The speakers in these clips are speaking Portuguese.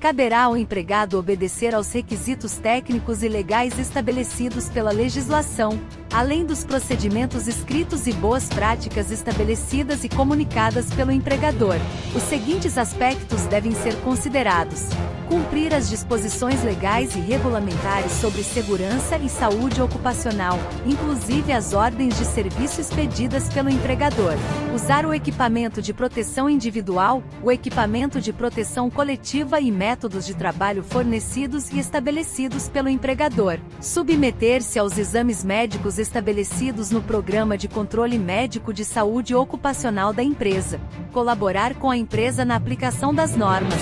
caberá ao empregado obedecer aos requisitos técnicos e legais estabelecidos pela legislação, além dos procedimentos escritos e boas práticas estabelecidas e comunicadas pelo empregador. Os seguintes aspectos devem ser considerados: cumprir as disposições legais e regulamentares sobre segurança e saúde ocupacional, inclusive as ordens de serviço expedidas pelo empregador. Usar o equipamento de proteção individual, o equipamento de proteção coletiva e métodos de trabalho fornecidos e estabelecidos pelo empregador. Submeter-se aos exames médicos estabelecidos no Programa de Controle Médico de Saúde Ocupacional da empresa. Colaborar com a empresa na aplicação das normas.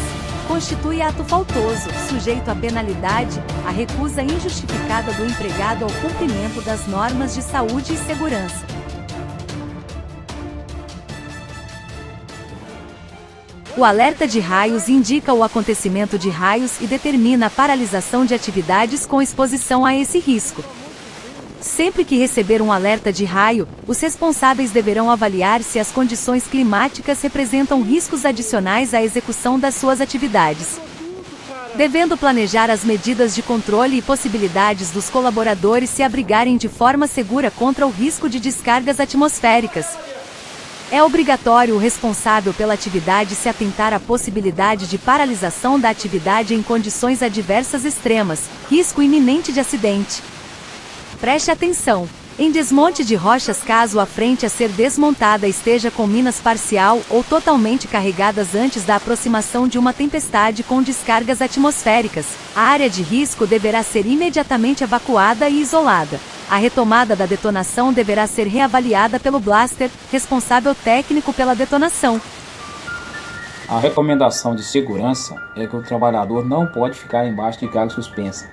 Constitui ato faltoso, sujeito à penalidade, a recusa injustificada do empregado ao cumprimento das normas de saúde e segurança. O alerta de raios indica o acontecimento de raios e determina a paralisação de atividades com exposição a esse risco. Sempre que receber um alerta de raio, os responsáveis deverão avaliar se as condições climáticas representam riscos adicionais à execução das suas atividades, devendo planejar as medidas de controle e possibilidades dos colaboradores se abrigarem de forma segura contra o risco de descargas atmosféricas. É obrigatório o responsável pela atividade se atentar à possibilidade de paralisação da atividade em condições adversas extremas, risco iminente de acidente. Preste atenção! Em desmonte de rochas, caso a frente a ser desmontada esteja com minas parcial ou totalmente carregadas antes da aproximação de uma tempestade com descargas atmosféricas, a área de risco deverá ser imediatamente evacuada e isolada. A retomada da detonação deverá ser reavaliada pelo blaster, responsável técnico pela detonação. A recomendação de segurança é que o trabalhador não pode ficar embaixo de carga suspensa,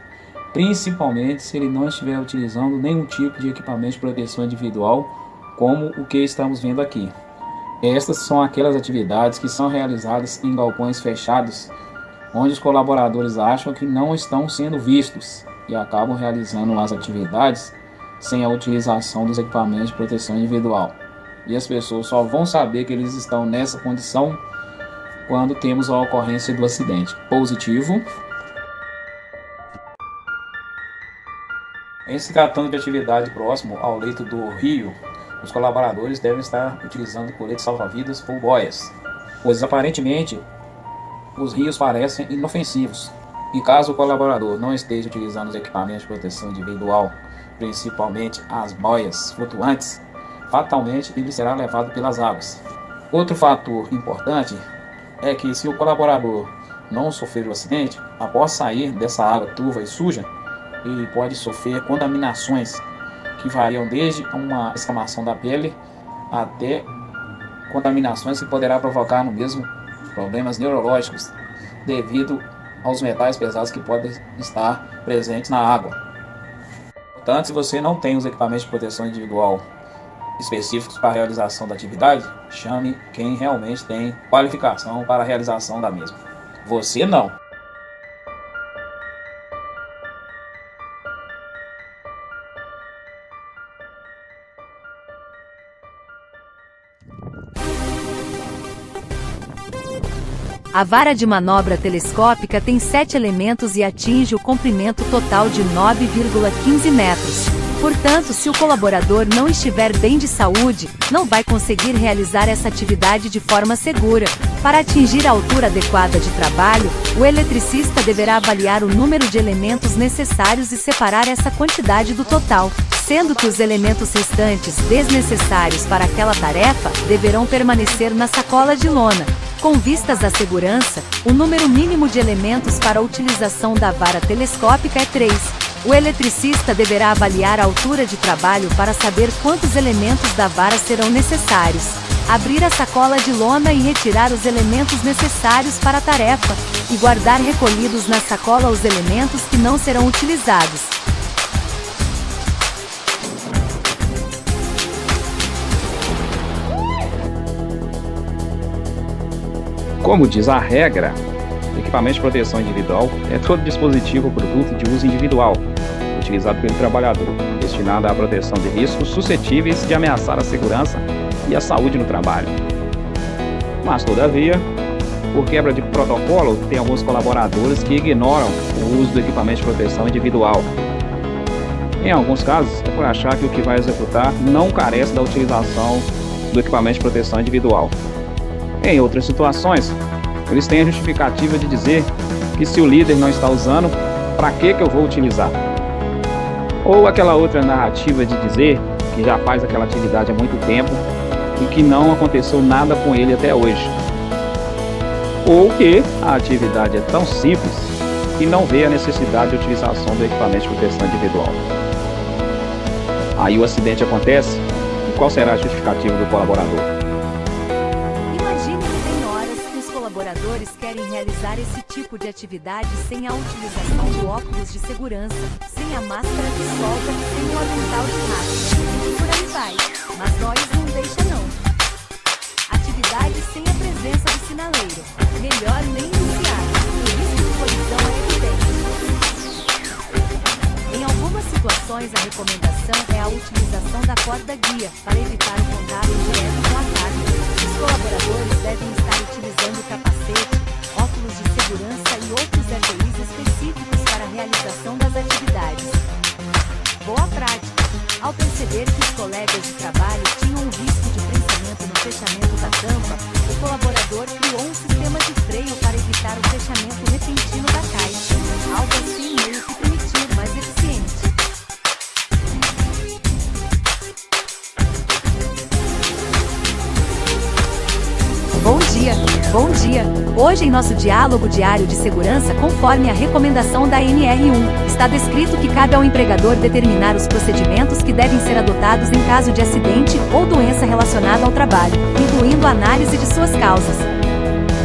principalmente se ele não estiver utilizando nenhum tipo de equipamento de proteção individual, como o que estamos vendo aqui. Estas são aquelas atividades que são realizadas em galpões fechados, onde os colaboradores acham que não estão sendo vistos e acabam realizando as atividades sem a utilização dos equipamentos de proteção individual. E as pessoas só vão saber que eles estão nessa condição quando temos a ocorrência do acidente. Positivo. Em se tratando de atividade próximo ao leito do rio, os colaboradores devem estar utilizando coletes salva-vidas ou boias, pois aparentemente os rios parecem inofensivos. E caso o colaborador não esteja utilizando os equipamentos de proteção individual, principalmente as boias flutuantes, fatalmente ele será levado pelas águas. Outro fator importante é que se o colaborador não sofrer o acidente, após sair dessa água turva e suja, ele pode sofrer contaminações que variam desde uma escamação da pele até contaminações que poderá provocar no mesmo problemas neurológicos devido aos metais pesados que podem estar presentes na água. Portanto, se você não tem os equipamentos de proteção individual específicos para a realização da atividade, chame quem realmente tem qualificação para a realização da mesma. Você não. A vara de manobra telescópica tem 7 elementos e atinge o comprimento total de 9,15 metros. Portanto, se o colaborador não estiver bem de saúde, não vai conseguir realizar essa atividade de forma segura. Para atingir a altura adequada de trabalho, o eletricista deverá avaliar o número de elementos necessários e separar essa quantidade do total, sendo que os elementos restantes desnecessários para aquela tarefa deverão permanecer na sacola de lona. Com vistas à segurança, o número mínimo de elementos para a utilização da vara telescópica é 3. O eletricista deverá avaliar a altura de trabalho para saber quantos elementos da vara serão necessários. Abrir a sacola de lona e retirar os elementos necessários para a tarefa, e guardar recolhidos na sacola os elementos que não serão utilizados. Como diz a regra, equipamento de proteção individual é todo dispositivo ou produto de uso individual, utilizado pelo trabalhador, destinado à proteção de riscos suscetíveis de ameaçar a segurança e a saúde no trabalho. Mas, todavia, Por quebra de protocolo, tem alguns colaboradores que ignoram o uso do equipamento de proteção individual. Em alguns casos, é por achar que o que vai executar não carece da utilização do equipamento de proteção individual. Em outras situações, eles têm a justificativa de dizer que se o líder não está usando, para que eu vou utilizar? Ou aquela outra narrativa de dizer que já faz aquela atividade há muito tempo e que não aconteceu nada com ele até hoje. Ou que a atividade é tão simples que não vê a necessidade de utilização do equipamento de proteção individual. Aí o acidente acontece, e qual será a justificativa do colaborador? Imagine que tem horas que os colaboradores querem realizar esse tipo de atividade sem a utilização do óculos de segurança, sem a máscara de solda, sem o avental de rato. E por aí vai. Mas nós não deixa não. Atividade sem a presença do sinaleiro. Melhor nem iniciar. O risco de colisão é evidente. Em algumas situações, a recomendação é a utilização da corda guia para evitar o contato direto com a carga. Os colaboradores devem estar utilizando capacete, óculos de segurança e outros EPIs específicos para a realização das atividades. Boa prática! Ao perceber que os colegas de trabalho tinham um risco de prensamento no fechamento da tampa, o colaborador criou um sistema de freio para evitar o fechamento repentino da caixa. Algo assim meio que primitivo, mas eficiente. Bom dia! Bom dia! Hoje em nosso diálogo diário de segurança, conforme a recomendação da NR1, está descrito que cabe ao empregador determinar os procedimentos que devem ser adotados em caso de acidente ou doença relacionada ao trabalho, incluindo a análise de suas causas.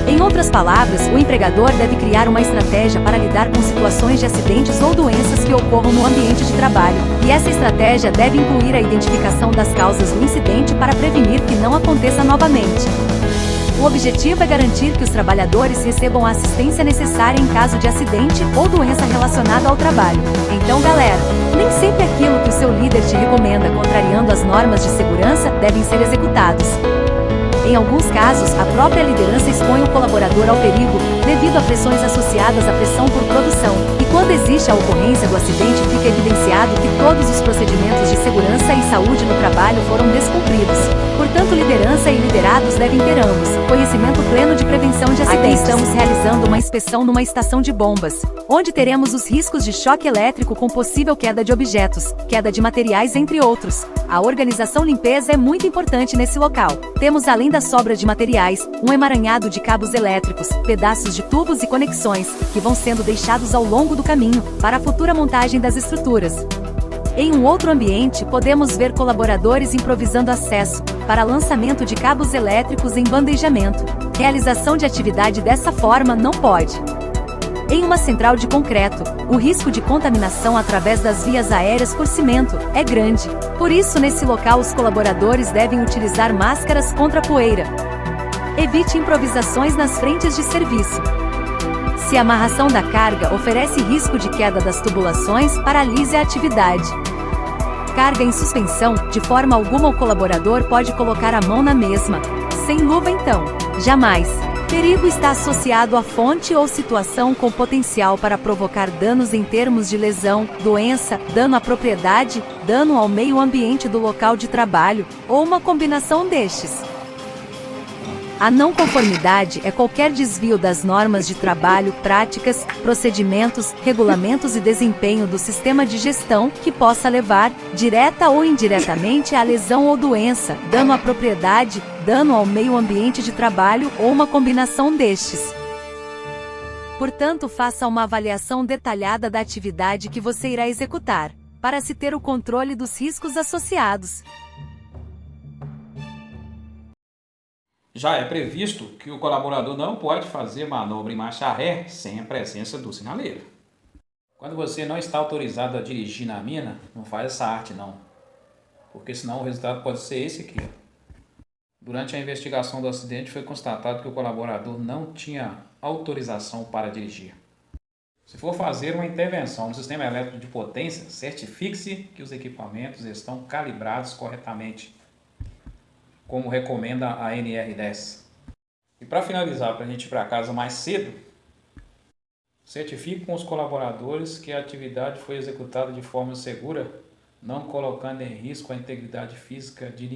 Em outras palavras, o empregador deve criar uma estratégia para lidar com situações de acidentes ou doenças que ocorram no ambiente de trabalho, e essa estratégia deve incluir a identificação das causas do incidente para prevenir que não aconteça novamente. O objetivo é garantir que os trabalhadores recebam a assistência necessária em caso de acidente ou doença relacionada ao trabalho. Então, galera, nem sempre aquilo que o seu líder te recomenda contrariando as normas de segurança devem ser executados. Em alguns casos, a própria liderança expõe o colaborador ao perigo, devido a pressões associadas à pressão por produção, e quando existe a ocorrência do acidente fica evidenciado que todos os procedimentos de segurança e saúde no trabalho foram descumpridos. Portanto, liderança e liderados devem ter ambos conhecimento pleno de prevenção de acidentes. Aqui estamos realizando uma inspeção numa estação de bombas, onde teremos os riscos de choque elétrico com possível queda de objetos, queda de materiais, entre outros. A organização limpeza é muito importante nesse local. Temos, além da sobra de materiais, um emaranhado de cabos elétricos, pedaços de tubos e conexões, que vão sendo deixados ao longo do caminho, para a futura montagem das estruturas. Em um outro ambiente, podemos ver colaboradores improvisando acesso, para lançamento de cabos elétricos em bandejamento. Realização de atividade dessa forma não pode. Em uma central de concreto, o risco de contaminação através das vias aéreas por cimento é grande. Por isso, nesse local os colaboradores devem utilizar máscaras contra a poeira. Evite improvisações nas frentes de serviço. Se a amarração da carga oferece risco de queda das tubulações, paralise a atividade. Carga em suspensão, de forma alguma o colaborador pode colocar a mão na mesma. Sem luva então, jamais. Perigo está associado a fonte ou situação com potencial para provocar danos em termos de lesão, doença, dano à propriedade, dano ao meio ambiente do local de trabalho, ou uma combinação destes. A não conformidade é qualquer desvio das normas de trabalho, práticas, procedimentos, regulamentos e desempenho do sistema de gestão que possa levar, direta ou indiretamente, à lesão ou doença, dano à propriedade, dano ao meio ambiente de trabalho ou uma combinação destes. Portanto, faça uma avaliação detalhada da atividade que você irá executar, para se ter o controle dos riscos associados. Já é previsto que o colaborador não pode fazer manobra em marcha ré sem a presença do sinaleiro. Quando você não está autorizado a dirigir na mina, não faz essa arte não, porque senão o resultado pode ser esse aqui. Durante a investigação do acidente foi constatado que o colaborador não tinha autorização para dirigir. Se for fazer uma intervenção no sistema elétrico de potência, certifique-se que os equipamentos estão calibrados corretamente, como recomenda a NR10. E para finalizar, para a gente ir para casa mais cedo, certifique com os colaboradores que a atividade foi executada de forma segura, não colocando em risco a integridade física de ninguém.